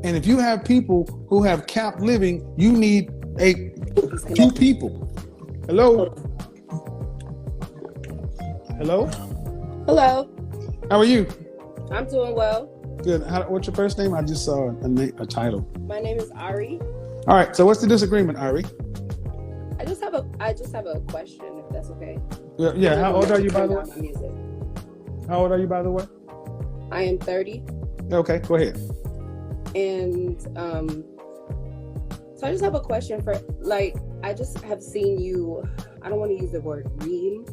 And if you have people who have capped living, you need two people. Hello? Hello? Hello. How are you? I'm doing well. Good. What's your first name? I just saw a title. My name is Ari. All right. So what's the disagreement, Ari? I just have a question, if that's okay. Yeah. How old are you, by the way? How old are you, by the way? I am 30. Okay. Go ahead. And so I just have a question for, I just have seen you, I don't want to use the word ream,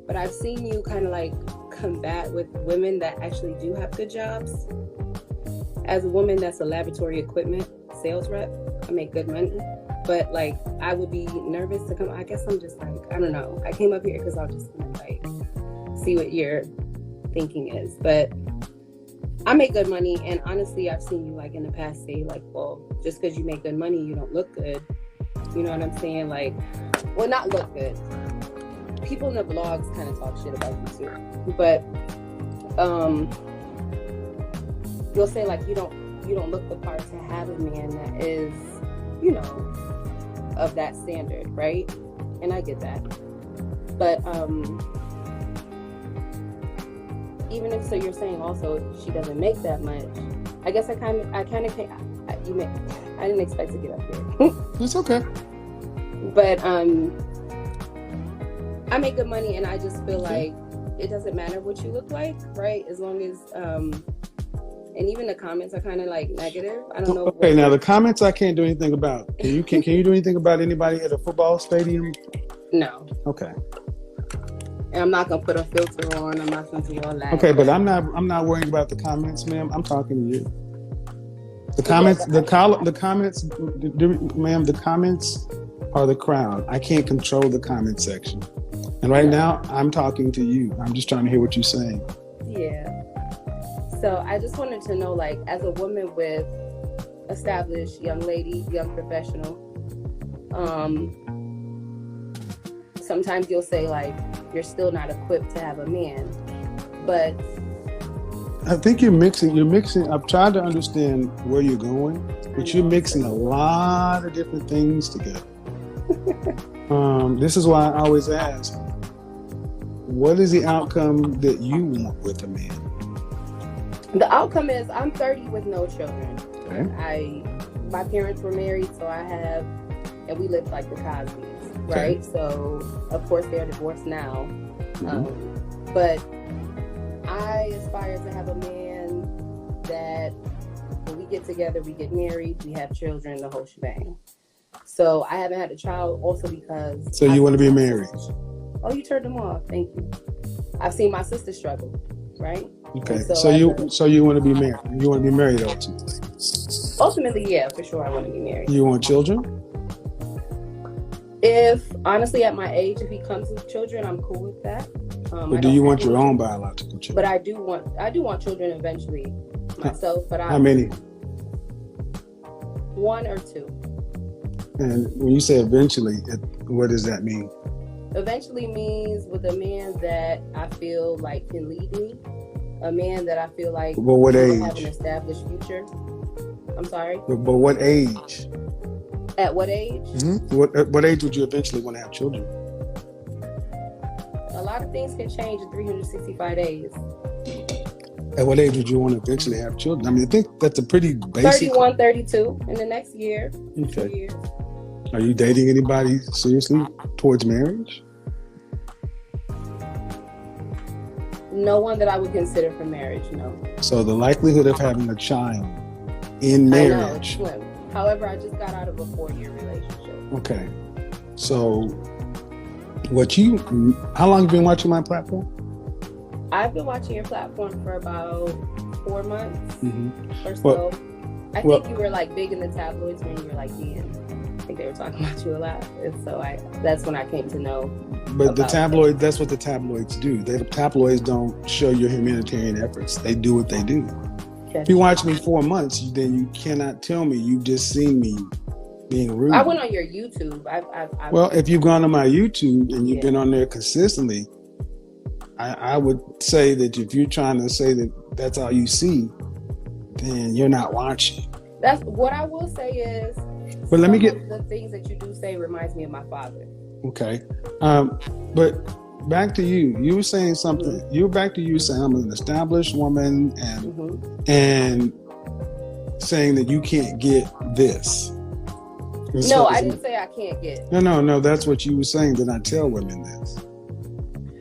but I've seen you kind of combat with women that actually do have good jobs. As a woman that's a laboratory equipment sales rep, I make good money, but I would be nervous to come. I guess I'm just I don't know. I came up here because I was just gonna see what your thinking is, but I make good money, and honestly, I've seen you in the past say well, just because you make good money, you don't look good. You know what I'm saying? Well, not look good. People in the blogs kind of talk shit about you too, but you'll say you don't look the part to have a man that is, of that standard, right? And I get that, but even if so, you're saying also she doesn't make that much. I guess I didn't expect to get up here. It's okay. But I make good money, and I just feel it doesn't matter what you look like, right? As long as and even the comments are kind of negative. I don't know. Okay, now the comments I can't do anything about. Can you do anything about anybody at a football stadium? No. Okay. And I'm not gonna put a filter on. I'm not gonna do all that. Okay, but I'm not worrying about the comments, ma'am. I'm talking to you. The comments, ma'am. The comments are the crown. I can't control the comment section. And right now, I'm talking to you. I'm just trying to hear what you're saying. Yeah. So I just wanted to know, as a woman with established young lady, young professional, sometimes you'll say you're still not equipped to have a man, but I think you're mixing. I've tried to understand where you're going, but you're mixing a lot of different things together. This is why I always ask, what is the outcome that you want with a man? The outcome is I'm 30 with no children. Okay. My parents were married, so I have, and we lived like the Cosbys, right? Okay. So of course they're divorced now, but I aspire to have a man that when we get together, we get married, we have children, the whole shebang. So I haven't had a child also because... So you want to be married? Oh, you turned them off. Thank you. I've seen my sister struggle, right? Okay. So you want to be married? You want to be married ultimately? Ultimately, yeah, for sure. I want to be married. You want children? If honestly, at my age, if he comes with children, I'm cool with that. But do you want your own biological children? But I do want children eventually myself. But how many? 1 or 2. And when you say eventually, what does that mean? Eventually means with a man that I feel like can lead me, a man that I feel like what age? Have an established future. I'm sorry. But what age? At what age? Mm-hmm. What age would you eventually want to have children? A lot of things can change in 365 days. At what age would you want to eventually have children? I mean, I think that's a pretty basic... 31, 32 in the next year. Okay. 2 years. Are you dating anybody seriously towards marriage? No one that I would consider for marriage, no. So the likelihood of having a child in marriage... I know, it's slim. However, I just got out of a 4-year relationship. Okay. So, how long have you been watching my platform? I've been watching your platform for about 4 months or so. I think you were big in the tabloids when you were Ian. I think they were talking about you a lot. And so that's when I came to know. But the tabloid, that's what the tabloids do. The tabloids don't show your humanitarian efforts. They do what they do. If you watch me 4 months, then you cannot tell me you've just seen me being rude. I went on your YouTube. Well, if you've gone on my YouTube and you've been on there consistently, I would say that if you're trying to say that that's all you see, then you're not watching. That's what I will say is. But let me get the things that you do say reminds me of my father. Okay, but back to you. You were saying something. Mm-hmm. You were back to you saying I'm an established woman, and saying that you can't get this. No, I didn't say I can't get. No. That's what you were saying. That I tell women this.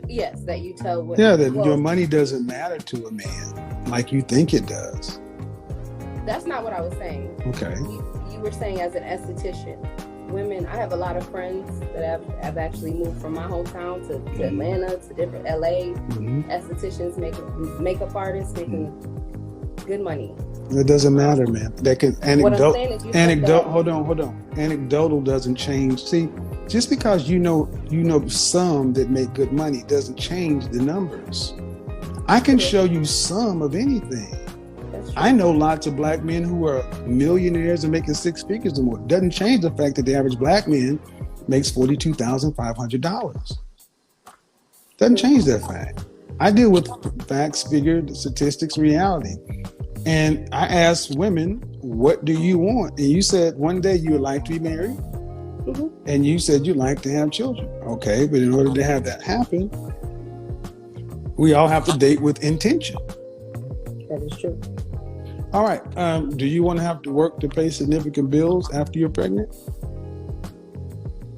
Yes, that you tell women. Yeah, that your money doesn't matter to a man like you think it does. That's not what I was saying. Okay. You were saying as an esthetician. Women, I have a lot of friends that have actually moved from my hometown to Atlanta, to different LA. Estheticians, makeup artists making good money. It doesn't matter, man. That can hold on. Anecdotal doesn't change. See, just because you know some that make good money doesn't change the numbers. I can show you some of anything. I know lots of black men who are millionaires and making six figures or more. Doesn't change the fact that the average black man makes $42,500. Doesn't change that fact. I deal with facts, figures, statistics, reality. And I asked women, what do you want? And you said one day you would like to be married. And you said you'd like to have children. Okay, but in order to have that happen, we all have to date with intention. That is true. All right. Do you want to have to work to pay significant bills after you're pregnant?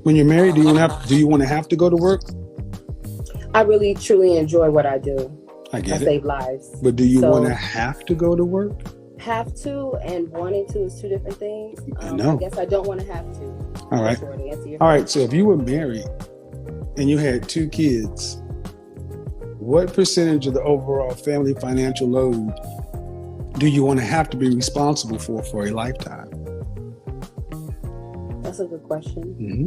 When you're married, do you want to have to go to work? I really, truly enjoy what I do. I get it. Save lives. But do you want to have to go to work? Have to and wanting to is two different things. I know. I guess I don't want to have to. All right. All right. So if you were married and you had 2 kids, what percentage of the overall family financial load do you want to have to be responsible for a lifetime? That's a good question.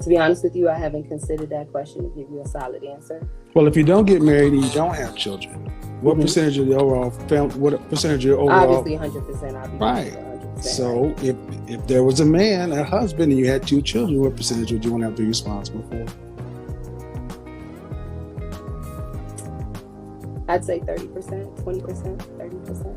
To be honest with you, I haven't considered that question to give you a solid answer. Well, if you don't get married and you don't have children, what percentage of the overall family? What percentage of your overall? Obviously, 100%. Right. 100%. So, if there was a man, a husband, and you had 2 children, what percentage would you want to have to be responsible for? I'd say 30%, 20%, 30%,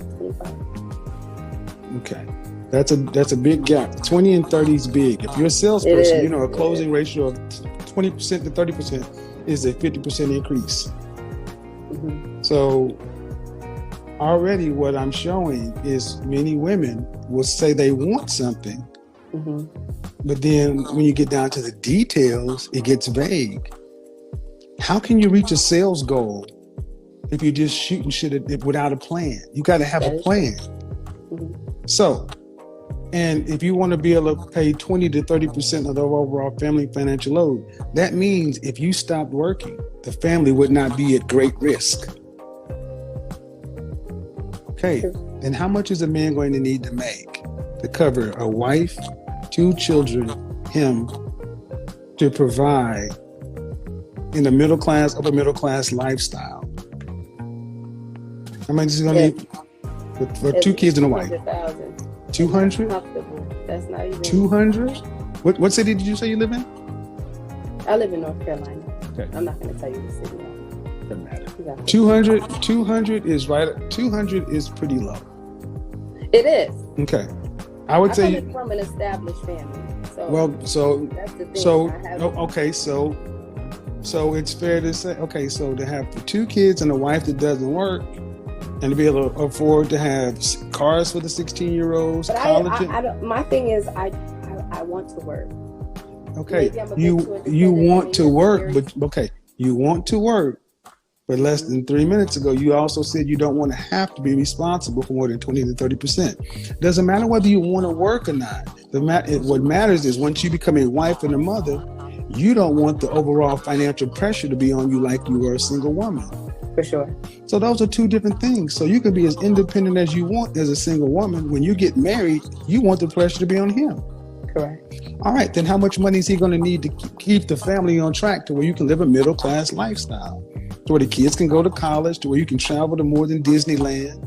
25%. Okay. That's a big gap. 20 and 30 is big. If you're a salesperson, a closing ratio of 20% to 30% is a 50% increase. So already what I'm showing is many women will say they want something, but then when you get down to the details, it gets vague. How can you reach a sales goal if you're just shooting shit without a plan? You got to have a plan. So, and if you want to be able to pay 20 to 30% of the overall family financial load, that means if you stopped working, the family would not be at great risk. Okay, then how much is a man going to need to make to cover a wife, 2 children, him, to provide in a middle class, upper middle class lifestyle? How much is he going to need for 2 kids and a wife? 200? That's not even 200? What city did you say you live in? I live in North Carolina. Okay. I'm not going to tell you the city. Doesn't matter. 200 is right. 200 is pretty low. It is. Okay. I would say I'm from an established family. So that's the thing. So it's fair to say, okay, so to have 2 kids and a wife that doesn't work, and to be able to afford to have cars for the 16-year-olds, college. My thing is, I want to work. Okay, you want to work, you want to work, but less than 3 minutes ago, you also said you don't want to have to be responsible for more than 20 to 30%. Doesn't matter whether you want to work or not. What matters is once you become a wife and a mother, you don't want the overall financial pressure to be on you like you were a single woman. For sure. So those are 2 different things. So you can be as independent as you want as a single woman. When you get married, you want the pressure to be on him. Correct. All right, then how much money is he going to need to keep the family on track to where you can live a middle class lifestyle, to where the kids can go to college, to where you can travel to more than Disneyland?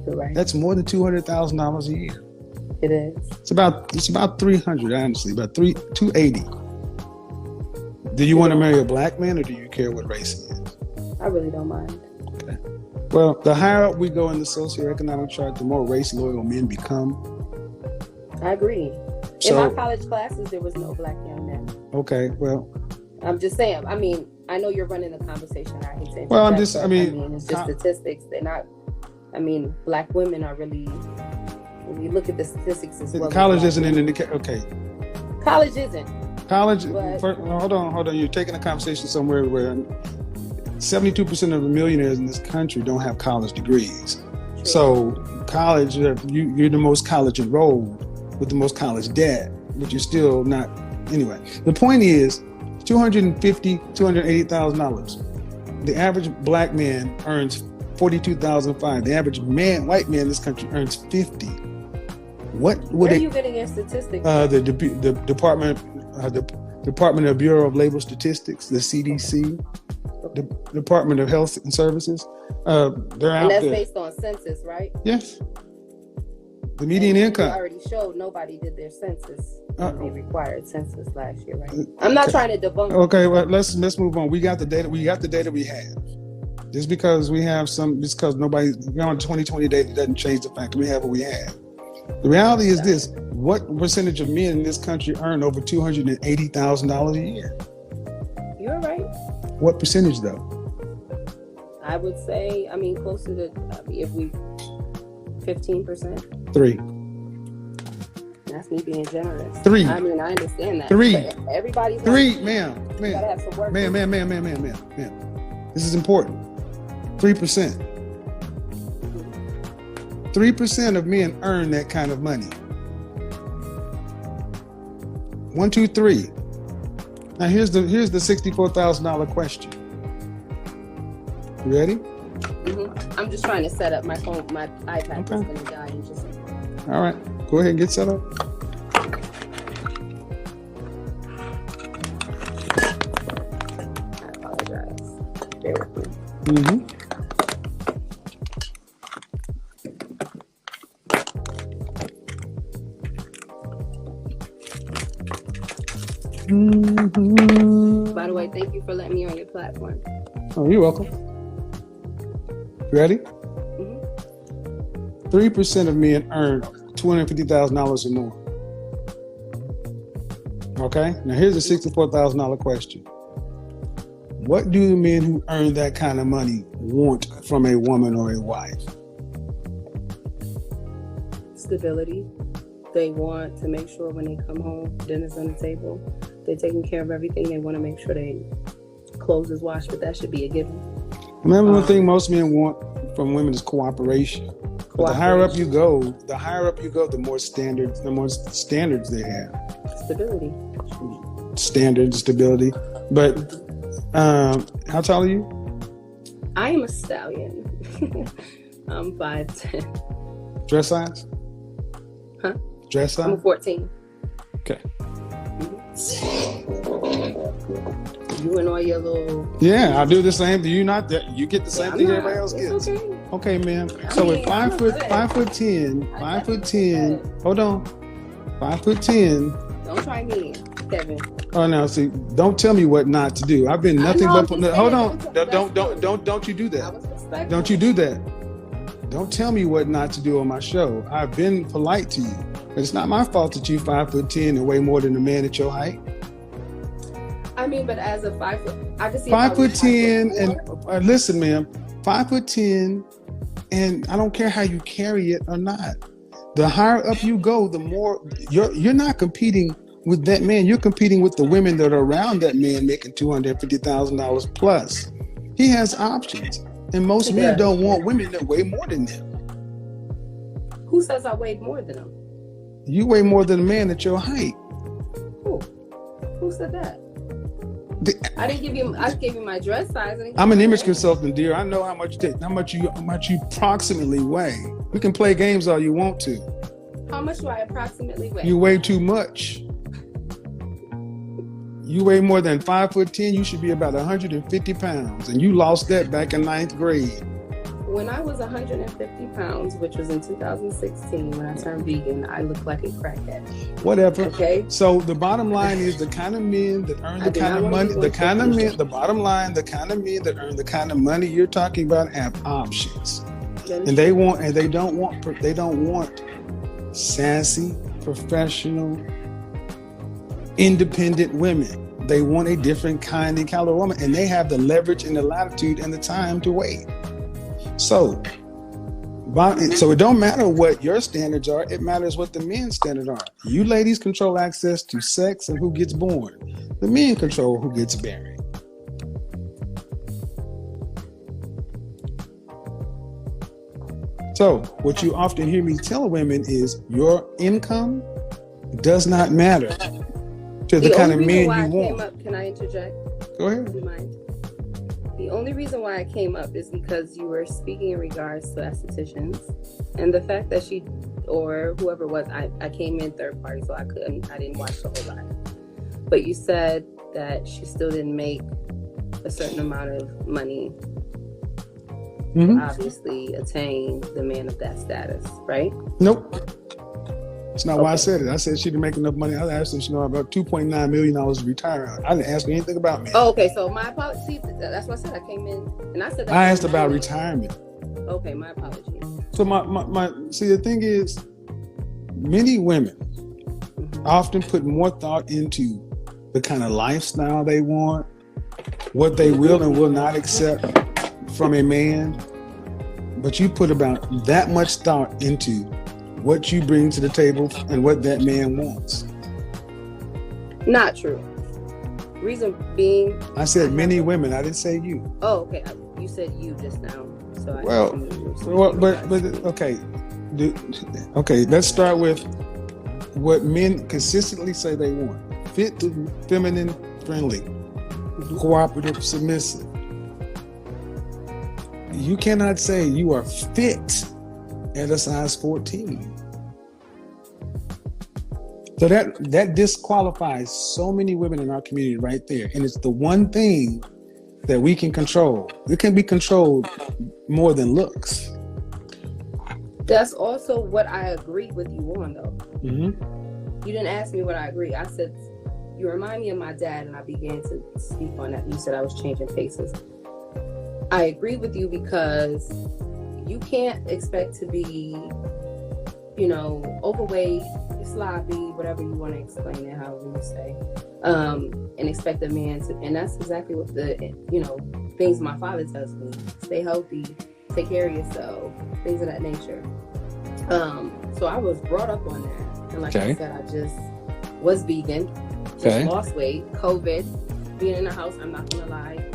Correct. That's more than $200,000 a year. It is. It's about 300, honestly, about 280. Do you want to marry a black man, or do you care what race he is? I really don't mind. Okay. Well, the higher up we go in the socioeconomic chart, the more race loyal men become. I agree. In my college classes, there was no black young men. Okay, well, I'm just saying. I mean, I know you're running the conversation. I hate to interject. Well, it's just statistics. They're not. I mean, black women are really. When you look at the statistics as well. College isn't an indicator. Okay. College isn't. College. Hold on. You're taking a conversation somewhere where 72% of the millionaires in this country don't have college degrees. True. So college, you're the most college enrolled with the most college debt, but you're still not. Anyway, the point is $280,000. The average black man earns $42,500. The average white man in this country earns $50,000. Where are you getting your statistics? The Department of Bureau of Labor Statistics, the CDC, the Department of Health and Services. They're out there. And that's based on census, right? Yes. The median income. You already showed nobody did their census. They required census last year, right? I'm not trying to debunk. Okay, well let's move on. We got the data. We have. Just because we have because nobody on 2020 data doesn't change the fact that we have what we have. The reality is this: what percentage of men in this country earn over $280,000 a year? You're right. What percentage, though? I would say, closer to 15%. 3. That's me being generous. 3. I understand that. 3. Everybody's 3, ma'am. Gotta have some work. Ma'am. This is important. 3%. 3% of men earn that kind of money. 1, 2, 3. Now here's the $64,000 question. You ready? Mm-hmm. I'm just trying to set up my phone. My iPad is going to die in just a second. All right, go ahead and get set up. I apologize. Bear with me. Mm-hmm. By the way, thank you for letting me on your platform. Oh, you're welcome. Ready? 3% of men earn $250,000 or more. Okay, now here's a $64,000 question. What do the men who earn that kind of money want from a woman or a wife? Stability. They want to make sure when they come home, dinner's on the table. They're taking care of everything. They want to make sure they clothes is washed, but that should be a given. Remember, one thing most men want from women is cooperation. But the higher up you go, the more standards they have. Stability. Stability. But how tall are you? I am a stallion. I'm 5'10". Dress size? Huh? Dress size? I'm a 14. Okay. You and all your little... Yeah, I do the same. Do you not? You get the same thing everybody else gets. Okay, man. So with 5'10", hold on. 5'10". Don't try me, Kevin. Oh no! See, don't tell me what not to do. I've been nothing but. Hold on! Don't you do that? Don't you do that? Don't tell me what not to do on my show. I've been polite to you. But it's not my fault that you 5'10" and weigh more than a man at your height. But as a 5 foot, I can see 5'10" and listen, ma'am, 5'10", and I don't care how you carry it or not. The higher up you go, the more you're not competing with that man. You're competing with the women that are around that man making $250,000 plus. He has options, and most men don't want women that weigh more than them. Who says I weighed more than him? You weigh more than a man at your height. Who said that? I didn't give you. I gave you my dress size. I'm an image consultant, dear. I know how much you approximately weigh. We can play games all you want to. How much do I approximately weigh? You weigh too much. You weigh more than 5'10". You should be about 150 pounds, and you lost that back in 9th grade. When I was 150 pounds, which was in 2016, when I turned vegan, I looked like a crackhead. Whatever. Okay. So the bottom line is the kind of men that earn the kind of money, the bottom line, the kind of men that earn the kind of money you're talking about have options. And they don't want sassy, professional, independent women. They want a different kind and caliber woman, and they have the leverage and the latitude and the time to wait. So it don't matter what your standards are. It matters what the men's standards are. You ladies control access to sex and who gets born. The men control who gets married. So what you often hear me tell women is your income does not matter to the kind of men you want. Can I interject? Go ahead. Do you mind? The only reason why I came up is because you were speaking in regards to estheticians, and the fact that she or whoever it was, I came in third party, so I didn't watch the whole lot. But you said that she still didn't make a certain amount of money to obviously attain the man of that status, right? Nope. That's not why I said it. I said she didn't make enough money. I asked her, she know about $2.9 million to retire. I didn't ask her anything about me. Oh, okay. So my apologies. That's what I said. I came in and I said that. I asked about retirement. Okay, my apologies. So see, the thing is, many women often put more thought into the kind of lifestyle they want, what they will and will not accept from a man, but you put about that much thought into what you bring to the table and what that man wants. Not true. Reason being, I said many women. I didn't say you. Oh, okay. You said you just now. So okay. Let's start with what men consistently say they want: fit, feminine, friendly, cooperative, submissive. You cannot say you are fit at a size 14. So that disqualifies so many women in our community right there. And it's the one thing that we can control. It can be controlled more than looks. That's also what I agree with you on, though. Mm-hmm. You didn't ask me what I agree. I said, you remind me of my dad, and I began to speak on that. You said I was changing faces. I agree with you because you can't expect to be, overweight, sloppy, whatever you want to explain it, however you say, and expect a man to, and that's exactly what the, things my father tells me: stay healthy, take care of yourself, things of that nature. So I was brought up on that, and like I said, I just was vegan, just lost weight, COVID, being in the house. I'm not gonna lie,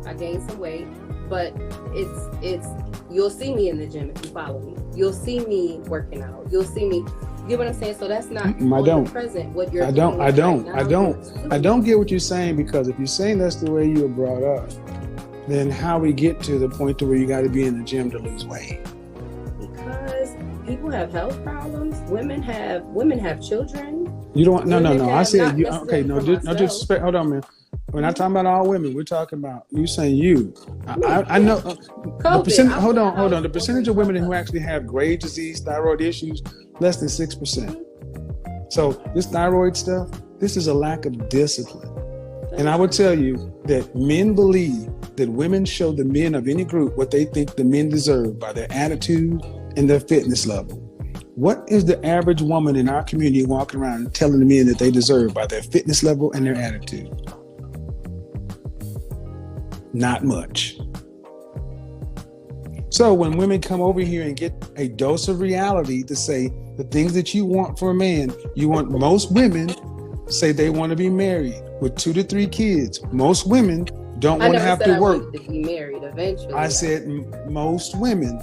I gained some weight, but it's you'll see me in the gym if you follow me. You'll see me working out. You'll see me. You get what I'm saying? So that's not the present. What you're I don't get what you're saying, because if you're saying that's the way you were brought up, then how we get to the point to where you got to be in the gym to lose weight? Because people have health problems. Women have children. You don't. No. I said you. Okay. No disrespect. Hold on, man. We're not talking about all women. We're talking about you saying you. I know. Hold on. The percentage of women who actually have grave disease, thyroid issues, less than 6%. So this thyroid stuff, this is a lack of discipline. And I would tell you that men believe that women show the men of any group what they think the men deserve by their attitude and their fitness level. What is the average woman in our community walking around telling the men that they deserve by their fitness level and their attitude? Not much. So when women come over here and get a dose of reality to say the things that you want for a man, most women say they want to be married with 2 to 3 kids. Most women don't want to have to work. To be married eventually. I said most women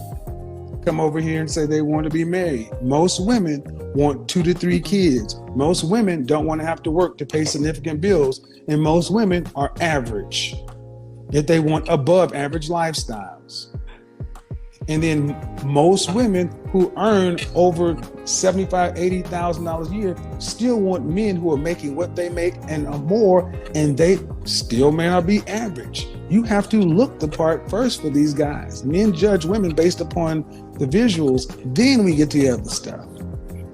come over here and say they want to be married. Most women want 2 to 3 kids. Most women don't want to have to work to pay significant bills. And most women are average. Yet they want above average lifestyles. And then most women who earn over $75,000, $80,000 a year still want men who are making what they make and more, and they still may not be average. You have to look the part first for these guys. Men judge women based upon the visuals, then we get to the other stuff.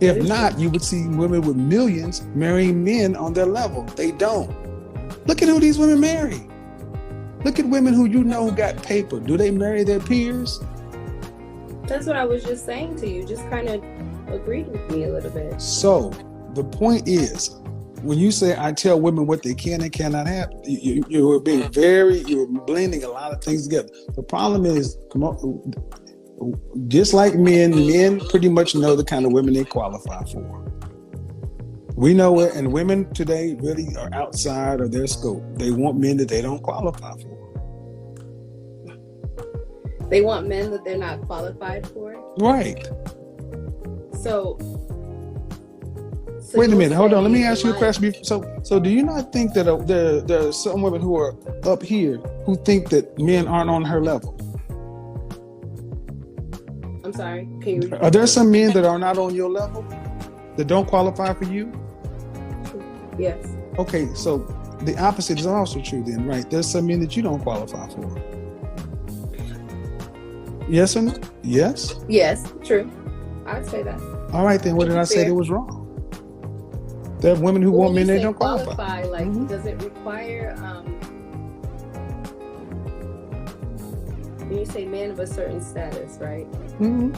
If not, you would see women with millions marrying men on their level. They don't. Look at who these women marry. Look at women who you know who got paper. Do they marry their peers? That's what I was just saying to you. Just kind of agreed with me a little bit. So the point is, when you say I tell women what they can and cannot have, you're blending a lot of things together. The problem is, just like men pretty much know the kind of women they qualify for. We know it, and women today really are outside of their scope. They want men that they don't qualify for. They want men that they're not qualified for? Right. So wait a minute, hold on. Let me ask you a question. So do you not think that there are some women who are up here who think that men aren't on her level? I'm sorry, can you repeat? Are there some men that are not on your level that don't qualify for you? Yes. Okay, so the opposite is also true then, right? There's some men that you don't qualify for. Yes or no? Yes? Yes, true. I'd say that. All right, then what did I say that was wrong? There are women who want men they don't qualify. Like, does it require, when you say men of a certain status, right? Mm-hmm.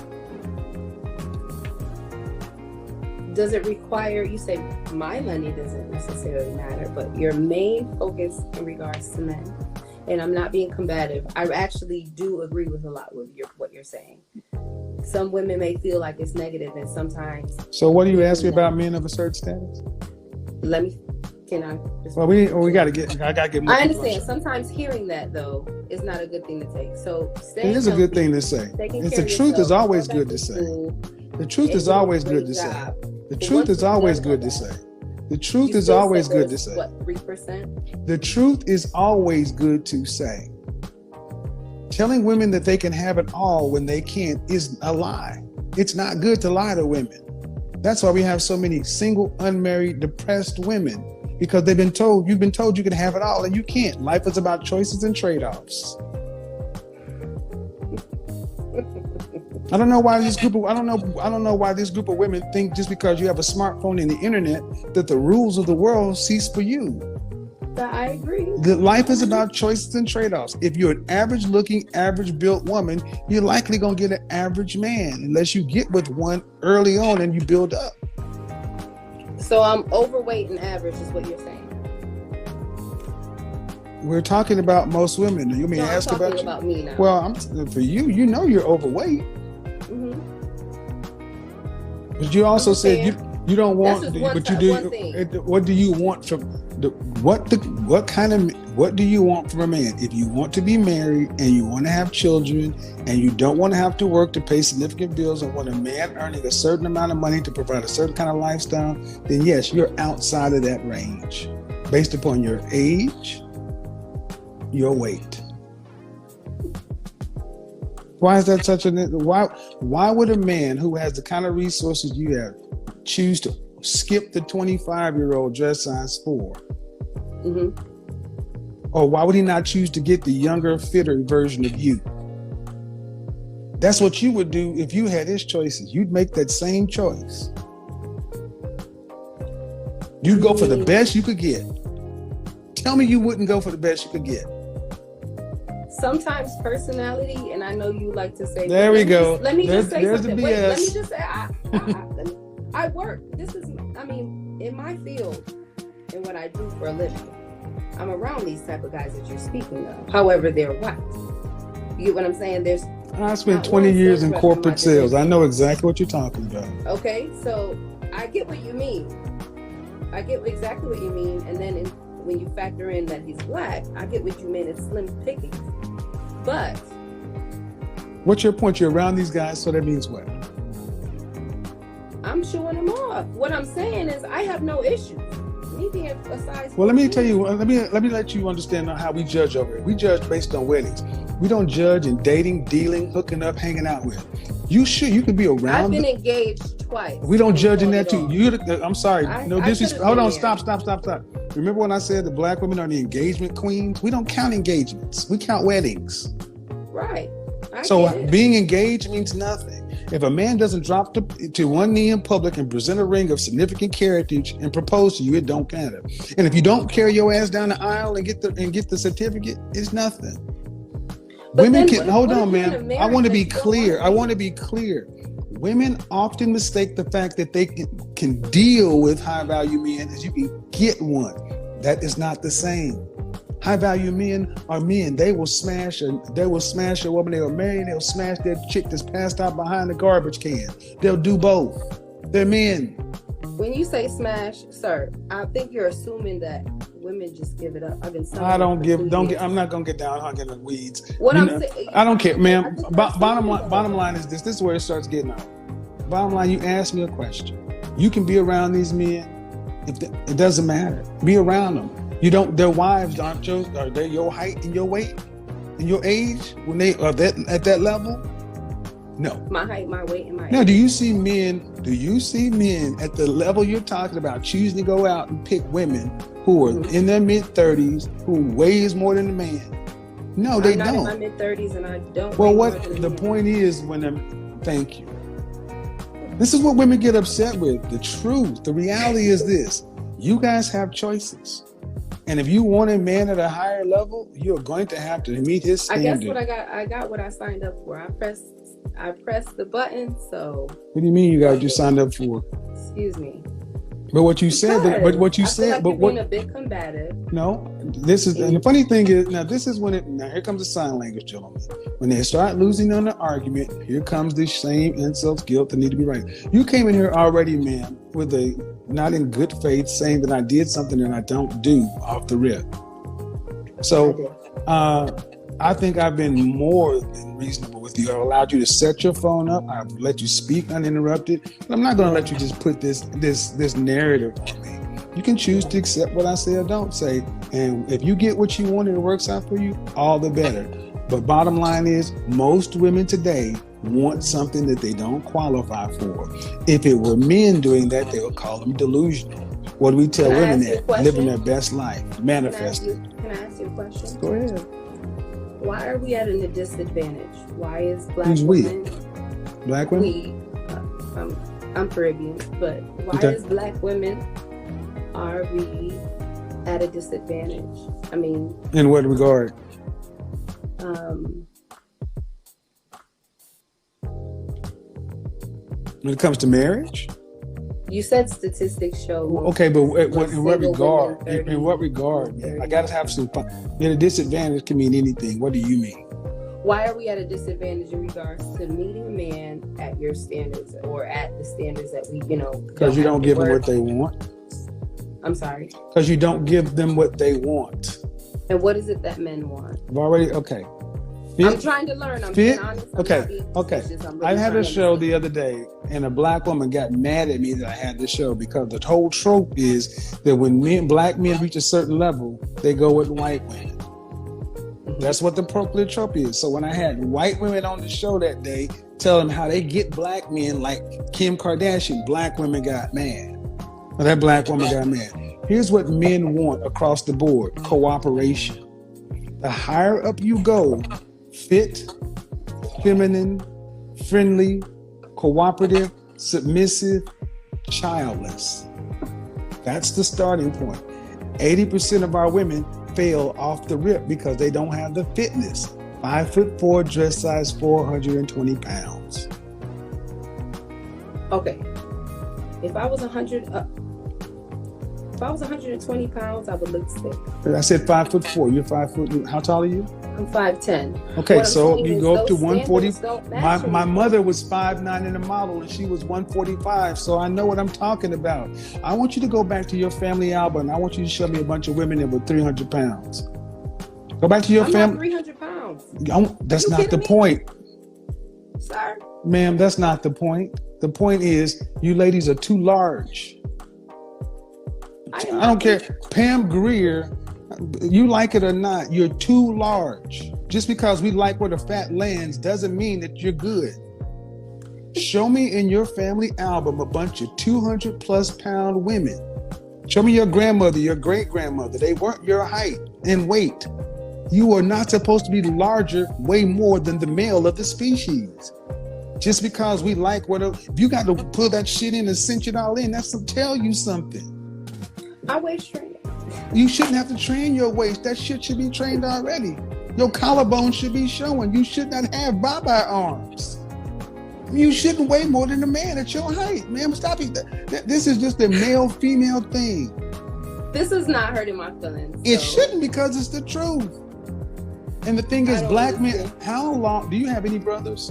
Does it require, you say my money doesn't necessarily matter, but your main focus in regards to men, and I'm not being combative, I actually do agree with a lot with what you're saying. Some women may feel like it's negative, and sometimes. So what do you ask me about men of a certain status? Can I just? Well, I gotta get more. I understand. Sometimes hearing that though is not a good thing to take. So it is a good thing to say. It's the truth is always good to say. The truth is always good to say. The truth is always good to say. The truth is always good to say. What, 3%? The truth is always good to say. Telling women that they can have it all when they can't is a lie. It's not good to lie to women. That's why we have so many single, unmarried, depressed women, because you've been told you can have it all and you can't. Life is about choices and trade-offs. I don't know why this group of women think just because you have a smartphone and the internet that the rules of the world cease for you. I agree. Life is about choices and trade-offs. If you're an average-looking, average-built woman, you're likely going to get an average man unless you get with one early on and you build up. So I'm overweight and average is what you're saying? We're talking about most women. You may ask I'm talking about me now. Well, for you, you know you're overweight. Mm-hmm. But you also said you don't want, but you do. What do you want from what do you want from a man? If you want to be married and you want to have children and you don't want to have to work to pay significant bills and want a man earning a certain amount of money to provide a certain kind of lifestyle, then yes, you're outside of that range based upon your age, your weight. Why is that such a why would a man who has the kind of resources you have choose to skip the 25-year-old dress size 4? Mm-hmm. Or why would he not choose to get the younger, fitter version of you? That's what you would do if you had his choices. You'd make that same choice. You'd go for the best you could get. Tell me you wouldn't go for the best you could get. Sometimes personality, and I know you like to say. There we go. Let me just say there's something. The BS. Wait, let me just say, I work. In my field and what I do for a living, I'm around these type of guys that you're speaking of. However, they're white. You get what I'm saying? I spent 20 years in corporate sales. I know exactly what you're talking about. Okay, so I get what you mean. I get exactly what you mean, and then when you factor in that he's black, I get what you mean. It's slim pickings. But what's your point? You're around these guys, so that means what? I'm showing them off. What I'm saying is I have no issues. Me being a size. Well, let me tell you. Let me let you understand how we judge over it. We judge based on weddings. We don't judge in dating, dealing, hooking up, hanging out with. You can be around. I've been engaged twice. We don't judge in that too. I'm sorry. No disrespect. Hold on. Stop. Remember when I said the black women are the engagement queens? We don't count engagements. We count weddings. Right. So being engaged means nothing. If a man doesn't drop to one knee in public and present a ring of significant heritage and propose to you, it don't matter. And if you don't carry your ass down the aisle and get the certificate, it's nothing. But women can hold on, man. I want to be clear. Women often mistake the fact that they can deal with high value men as you can get one. That is not the same. High value men are men. They will smash a woman they were married. They'll smash that chick that's passed out behind the garbage can. They'll do both. They're men. When you say smash, sir, I think you're assuming that women just give it up. I'm not gonna get down hung in the weeds. I don't care, ma'am. Bottom line is this. This is where it starts getting out. Bottom line, you ask me a question. You can be around these men. It doesn't matter. Be around them. Their wives are they your height and your weight and your age when they are at that level? No. My height, my weight, and my age. Now, do you see men at the level you're talking about choosing to go out and pick women who are in their mid-30s, who weighs more than a man? No, they don't. I'm not in my mid-30s and I don't. Well, the point is thank you. This is what women get upset with. The truth, the reality is this. You guys have choices. And if you want a man at a higher level, you're going to have to meet his standard. I guess I got what I signed up for. I pressed the button, so. What do you mean you got what you signed up for? Excuse me. But what you said, being a bit combative. No, and the funny thing is, here comes the sign language, gentlemen. When they start losing on the argument, here comes this shame, insults, guilt that need to be right. You came in here already, ma'am, with not in good faith, saying that I did something that I don't do off the rip. So, I think I've been more than reasonable with you. I've allowed you to set your phone up. I've let you speak uninterrupted. But I'm not going to let you just put this narrative on me. You can choose to accept what I say or don't say. And if you get what you want and it works out for you, all the better. But bottom line is, most women today want something that they don't qualify for. If it were men doing that, they would call them delusional. What do we tell women that? Living their best life, manifesting. Can I ask you a question? Go ahead. Why are we at a disadvantage? Why is black Who's women? Black women? I'm Caribbean, but why is black women are we at a disadvantage? I mean, in what regard? When it comes to marriage? You said statistics show. Okay, but in what regard? In what regard? I gotta have some fun. A disadvantage can mean anything. What do you mean? Why are we at a disadvantage in regards to meeting a man at your standards or at the standards that we, Because you don't give them what they want. I'm sorry. Because you don't give them what they want. And what is it that men want? Okay. I'm trying to learn. I'm being honest. Okay. I had a show the other day, and a black woman got mad at me that I had this show because the whole trope is that when black men reach a certain level, they go with white women. That's what the trope is. So when I had white women on the show that day, tell them how they get black men like Kim Kardashian, black women got mad. Well, that black woman got mad. Here's what men want across the board: cooperation. The higher up you go, fit, feminine, friendly, cooperative, submissive, childless. That's the starting point. 80% of our women fail off the rip because they don't have the fitness. 5'4", dress size 420 pounds. Okay. If I was 120 pounds, I would look sick. I said 5'4". You're 5 foot. How tall are you? I'm 5'10". Okay, so you go up to 140. My mother was 5'9" in a model, and she was 145. So I know what I'm talking about. I want you to go back to your family album. I want you to show me a bunch of women that were 300 pounds. Go back to your family. Not 300 pounds. That's not the point. Sir? Ma'am, that's not the point. The point is, you ladies are too large. I don't care. Pam Grier, you like it or not, you're too large. Just because we like where the fat lands doesn't mean that you're good. Show me in your family album a bunch of 200 plus pound women Show me your grandmother, your great-grandmother. They weren't your height and weight. You are not supposed to be larger, way more than the male of the species. Just because we like if you got to pull that shit in and cinch it all in, that's to tell you something. I waist train. You shouldn't have to train your waist. That shit should be trained already. Your collarbone should be showing. You should not have bye-bye arms. You shouldn't weigh more than a man at your height, man. Stop it. This is just a male-female thing. This is not hurting my feelings. So. It shouldn't, because it's the truth. And the thing is, black men, how long, do you have any brothers?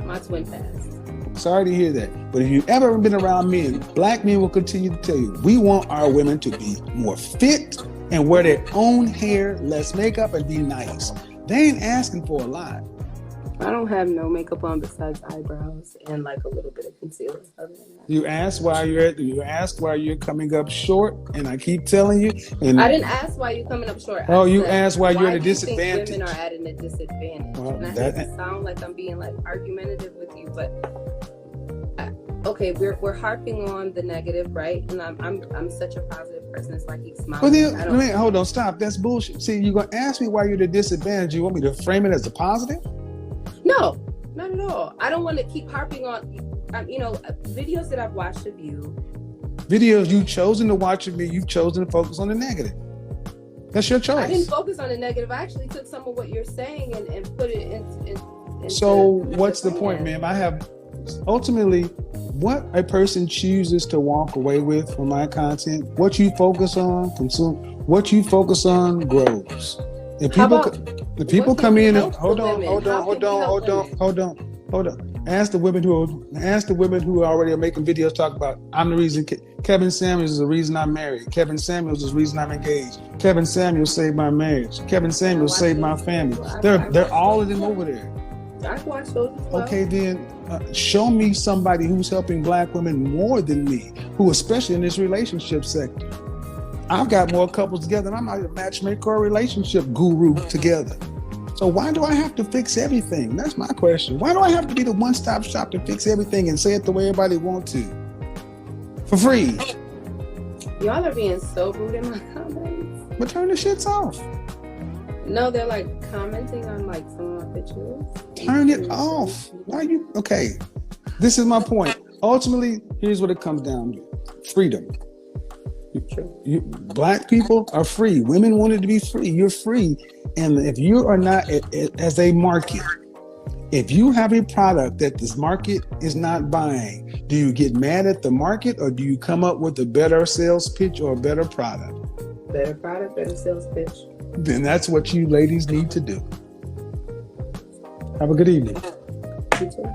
My twin passed. Sorry to hear that. But if you've ever been around men, black men will continue to tell you, we want our women to be more fit and wear their own hair, less makeup, and be nice. They ain't asking for a lot. I don't have no makeup on besides eyebrows and like a little bit of concealer. Other than that. You ask why you're coming up short, and I keep telling you. And I didn't ask why you're coming up short. Oh, you asked why you're at a disadvantage. Women are at a disadvantage. Well, and I hate to sound like I'm being like argumentative with you, but okay, we're harping on the negative, right? And I'm such a positive person. It's like he's smiling. Well, then, hold on, stop. That's bullshit. See, you're gonna ask me why you're at a disadvantage. You want me to frame it as a positive? No, not at all. I don't want to keep harping on, videos that I've watched of you. Videos you've chosen to watch of me, you've chosen to focus on the negative. That's your choice. I didn't focus on the negative. I actually took some of what you're saying and put it in. So what's the point, ma'am? I have, ultimately, what a person chooses to walk away with from my content, what you focus on, consume, what you focus on grows. If people come in and hold on. Ask the women who already are making videos talk about, I'm the reason. Kevin Samuels is the reason I'm married. Kevin Samuels is the reason I'm engaged. Kevin Samuels saved my marriage. Kevin Samuels saved my family. They're all of them over there. I've watched those as well. Okay, then show me somebody who's helping black women more than me, who especially in this relationship sector. I've got more couples together, and I'm not a matchmaker or relationship guru together. So why do I have to fix everything? That's my question. Why do I have to be the one-stop shop to fix everything and say it the way everybody wants to? For free. Y'all are being so rude in my comments. But turn the shits off. No, they're like commenting on like some of my pictures. Turn it off. Why you? Okay. This is my point. Ultimately, here's what it comes down to. Freedom. Black people are free. Women wanted to be free. You're free. And if you are not, as a market, if you have a product that this market is not buying, do you get mad at the market, or do you come up with a better sales pitch or a better product? Better product, better sales pitch. Then that's what you ladies need to do. Have a good evening. You too.